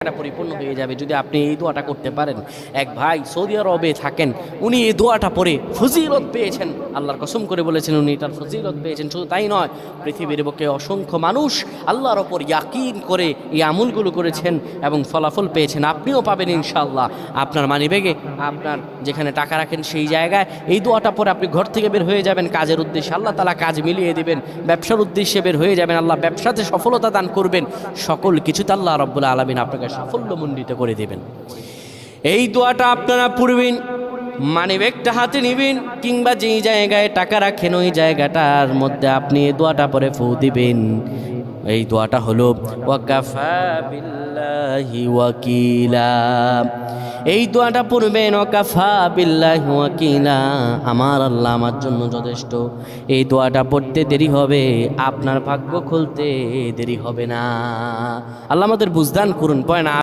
পরিপূর্ণ হয়ে যাবে যদি আপনি এই দোয়াটা করতে পারেন। এক ভাই সৌদি আরবে থাকেন, উনি এই দোয়াটা পড়ে ফজিলত পেয়েছেন, আল্লাহর কসম করে বলেছেন উনি তার ফজিলত পেয়েছেন। শুধু তাই নয়, পৃথিবীর বুকে অসংখ্য মানুষ আল্লাহর ওপর ইয়াকিন করে এই আমলগুলো করেছেন এবং ফলাফল পেয়েছেন। আপনিও পাবেন ইনশাআল্লাহ। আপনার মানিব্যাগে, আপনার যেখানে টাকা রাখেন সেই জায়গায় এই দোয়াটা পরে আপনি ঘর থেকে বের হয়ে যাবেন কাজের উদ্দেশ্যে, আল্লাহ তাআলা কাজ মিলিয়ে দিবেন। ব্যবসার উদ্দেশ্যে বের হয়ে যাবেন, আল্লাহ ব্যবসাতে সফলতা দান করবেন। সকল কিছুতে আল্লাহ রাব্বুল আলামিন আপনাকে সাফল্যমণ্ডিত করে দেবেন। এই দোয়াটা আপনারা পড়বেন, মানিব্যাগটা হাতে নেবেন কিংবা যেই জায়গায় টাকা রাখেন ওই জায়গাটার মধ্যে আপনি এই দোয়াটা পরে ফু দিবেন। এই দোয়াটা হলো ওয়াকাফা বিল্লাহি ওয়াকিলা। এই দোয়াটা পড়বেন ওয়াকাফা বিল্লাহি ওয়াকিলা, আমার আল্লাহ আমার জন্য যথেষ্ট। এই দোয়াটা পড়তে দেরি হবে, আপনার ভাগ্য খুলতে দেরি হবে না। আল্লাহ আমাদের বুঝদান করুন। পয় না।